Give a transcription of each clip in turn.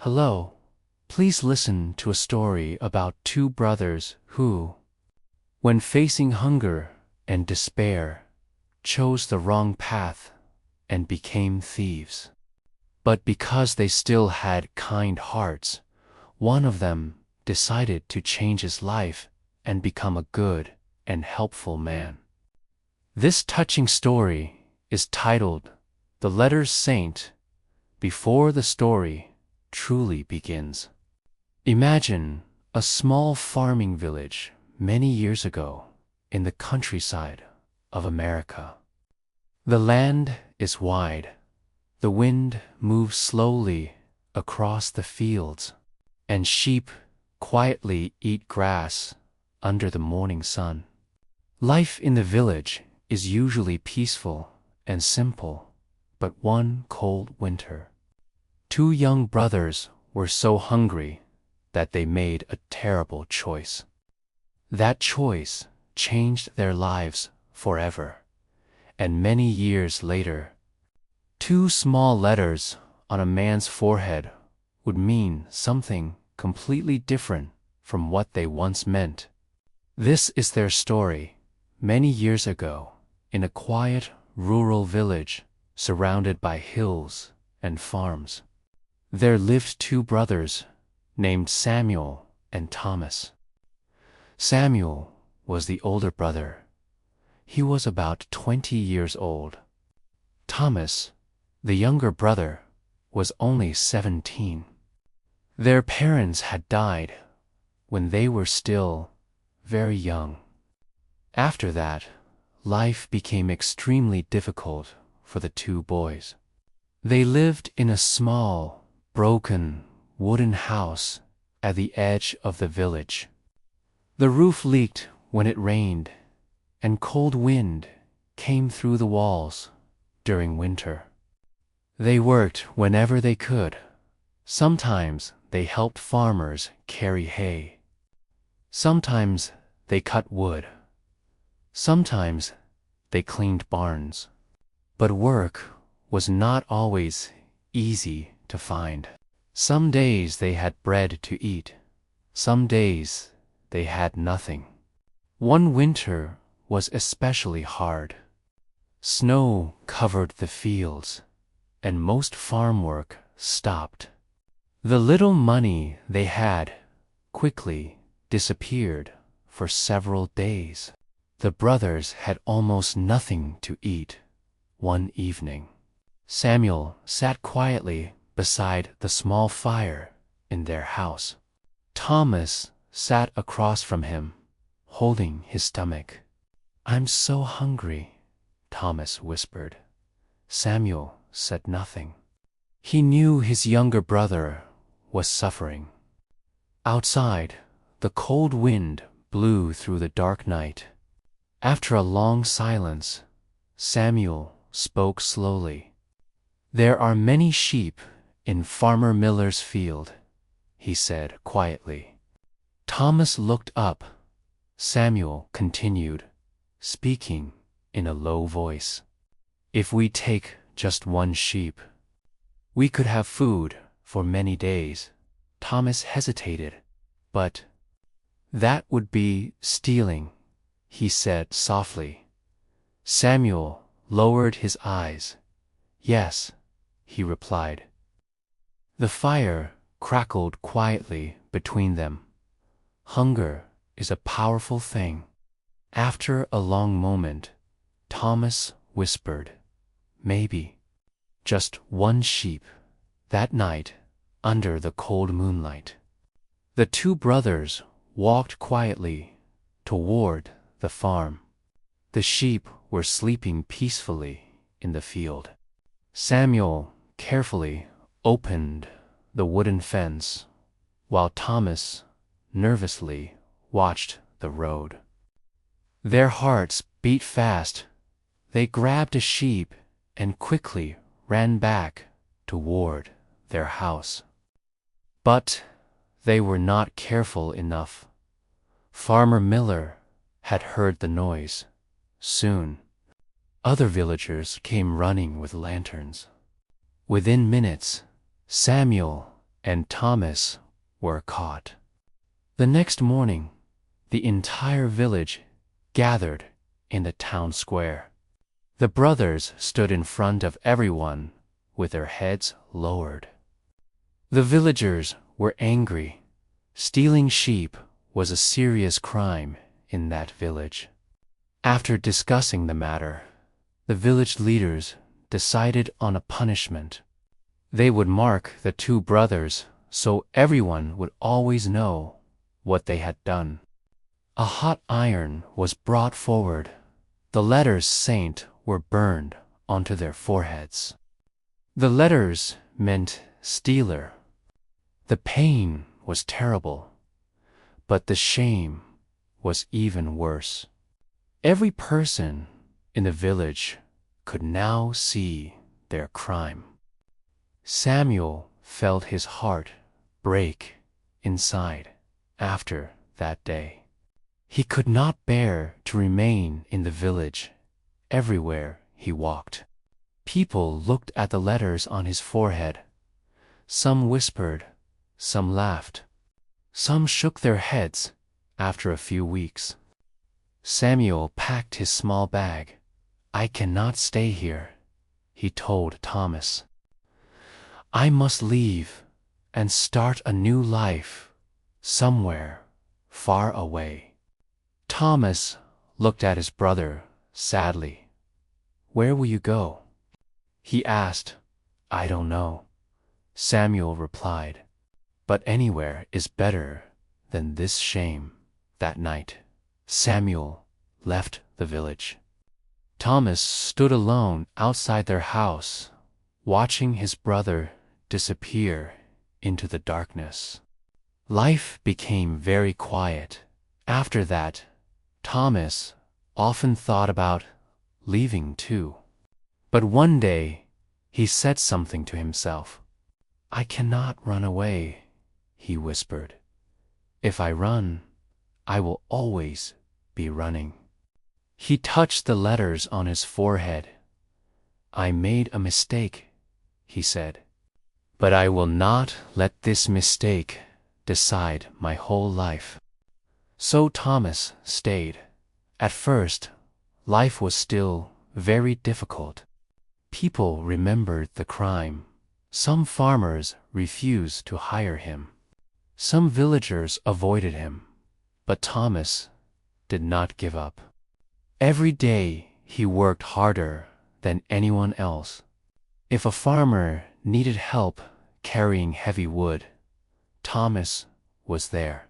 Hello, please listen to a story about two brothers who, when facing hunger and despair, chose the wrong path and became thieves. But because they still had kind hearts, one of them decided to change his life and become a good and helpful man. This touching story is titled The Letter Saint. Before the story truly begins, imagine a small farming village many years ago in the countryside of America. The land is wide, the wind moves slowly across the fields, and sheep quietly eat grass under the morning sun. Life in the village is usually peaceful and simple, but one cold winter, two young brothers were so hungry that they made a terrible choice. That choice changed their lives forever, and many years later, two small letters on a man's forehead would mean something completely different from what they once meant. This is their story. Many years ago, in a quiet rural village surrounded by hills and farms, there lived two brothers named Samuel and Thomas. Samuel was the older brother. He was about 20 years old. Thomas, the younger brother, was only 17. Their parents had died when they were still very young. After that, life became extremely difficult for the two boys. They lived in a small, broken wooden house at the edge of the village. The roof leaked when it rained, and cold wind came through the walls during winter. They worked whenever they could. Sometimes they helped farmers carry hay. Sometimes they cut wood. Sometimes they cleaned barns. But work was not always easy to find. Some days they had bread to eat. Some days they had nothing. One winter was especially hard. Snow covered the fields, and most farm work stopped. The little money they had quickly disappeared for several days. The brothers had almost nothing to eat. One evening, Samuel sat quietly beside the small fire in their house. Thomas sat across from him, holding his stomach. "I'm so hungry," Thomas whispered. Samuel said nothing. He knew his younger brother was suffering. Outside, the cold wind blew through the dark night. After a long silence, Samuel spoke slowly. "There are many sheep in Farmer Miller's field," he said quietly. Thomas looked up. Samuel continued, speaking in a low voice. "If we take just one sheep, we could have food for many days." Thomas hesitated. "But that would be stealing," he said softly. Samuel lowered his eyes. "Yes," he replied. The fire crackled quietly between them. Hunger is a powerful thing. After a long moment, Thomas whispered, "Maybe just one sheep." That night, under the cold moonlight, the two brothers walked quietly toward the farm. The sheep were sleeping peacefully in the field. Samuel carefully opened the wooden fence, while Thomas nervously watched the road. Their hearts beat fast. They grabbed a sheep and quickly ran back toward their house. But they were not careful enough. Farmer Miller had heard the noise. Soon, other villagers came running with lanterns. Within minutes, Samuel and Thomas were caught. The next morning, the entire village gathered in the town square. The brothers stood in front of everyone with their heads lowered. The villagers were angry. Stealing sheep was a serious crime in that village. After discussing the matter, the village leaders decided on a punishment. They would mark the two brothers so everyone would always know what they had done. A hot iron was brought forward. The letters Saint were burned onto their foreheads. The letters meant stealer. The pain was terrible, but the shame was even worse. Every person in the village could now see their crime. Samuel felt his heart break inside after that day. He could not bear to remain in the village everywhere he walked. People looked at the letters on his forehead. Some whispered, some laughed. Some shook their heads after a few weeks. Samuel packed his small bag. "I cannot stay here," he told Thomas. "I must leave and start a new life somewhere far away." Thomas looked at his brother sadly. "Where will you go?" he asked. "I don't know," Samuel replied. "But anywhere is better than this shame." That night, Samuel left the village. Thomas stood alone outside their house, watching his brother disappear into the darkness. Life became very quiet. After that, Thomas often thought about leaving too. But one day, he said something to himself. "I cannot run away," he whispered. "If I run, I will always be running." He touched the letters on his forehead. "I made a mistake," he said. "But I will not let this mistake decide my whole life." So Thomas stayed. At first, life was still very difficult. People remembered the crime. Some farmers refused to hire him. Some villagers avoided him. But Thomas did not give up. Every day he worked harder than anyone else. If a farmer needed help carrying heavy wood, Thomas was there.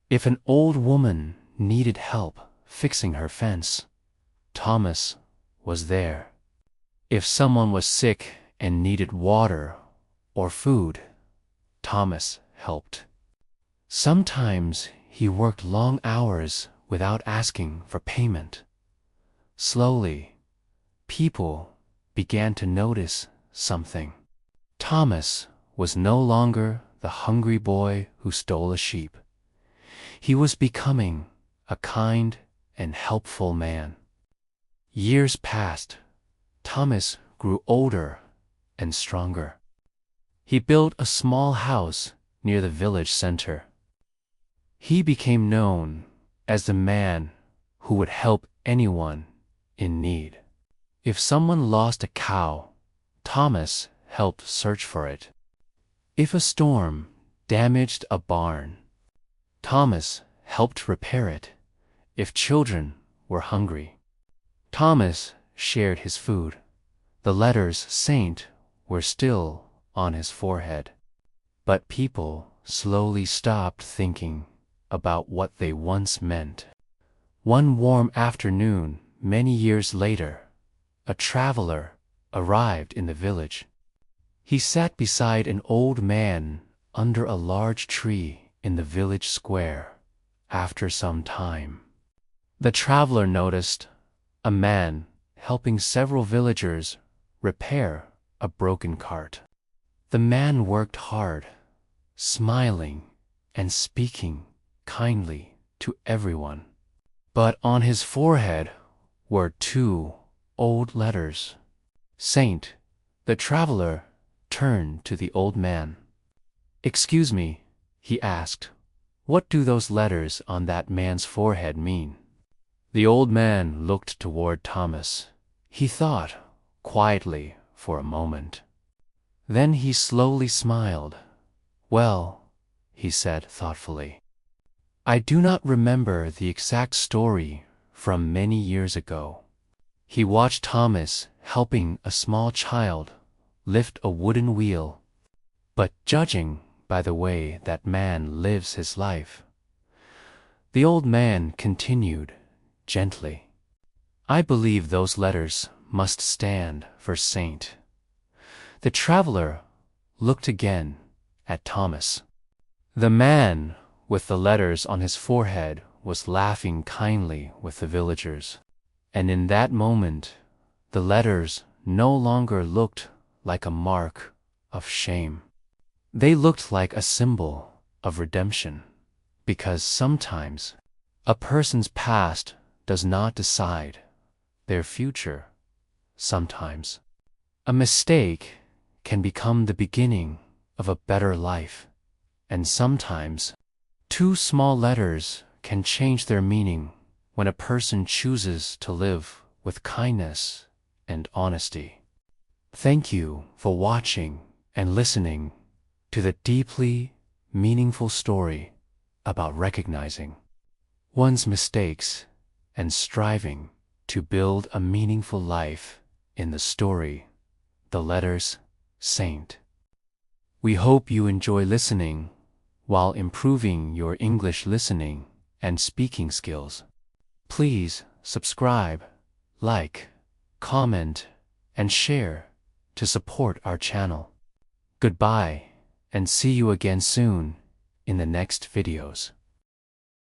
If an old woman needed help fixing her fence, Thomas was there. If someone was sick and needed water or food, Thomas helped. Sometimes he worked long hours without asking for payment. Slowly, people began to notice something. Thomas was no longer the hungry boy who stole a sheep. He was becoming a kind and helpful man. Years passed. Thomas grew older and stronger. He built a small house near the village center. He became known as the man who would help anyone in need. If someone lost a cow, Thomas helped search for it. If a storm damaged a barn, Thomas helped repair it. If children were hungry, Thomas shared his food. The letters Saint were still on his forehead. But people slowly stopped thinking about what they once meant. One warm afternoon, many years later, a traveler arrived in the village. He sat beside an old man under a large tree in the village square. After some time, the traveler noticed a man helping several villagers repair a broken cart. The man worked hard, smiling and speaking kindly to everyone. But on his forehead were two old letters. Saint. The traveler turned to the old man. "Excuse me," he asked, "what do those letters on that man's forehead mean?" The old man looked toward Thomas. He thought quietly for a moment. Then he slowly smiled. "Well," he said thoughtfully, "I do not remember the exact story from many years ago." He watched Thomas helping a small child lift a wooden wheel. "But judging by the way that man lives his life," the old man continued gently, "I believe those letters must stand for saint." The traveler looked again at Thomas. The man with the letters on his forehead was laughing kindly with the villagers, and in that moment the letters no longer looked like a mark of shame. They looked like a symbol of redemption, because sometimes a person's past does not decide their future. Sometimes a mistake can become the beginning of a better life, and sometimes two small letters can change their meaning when a person chooses to live with kindness and honesty. Thank you for watching and listening to the deeply meaningful story about recognizing one's mistakes and striving to build a meaningful life in the story, The Letters Saint. We hope you enjoy listening while improving your English listening and speaking skills. Please subscribe, like, comment, and share to support our channel. Goodbye, and see you again soon in the next videos.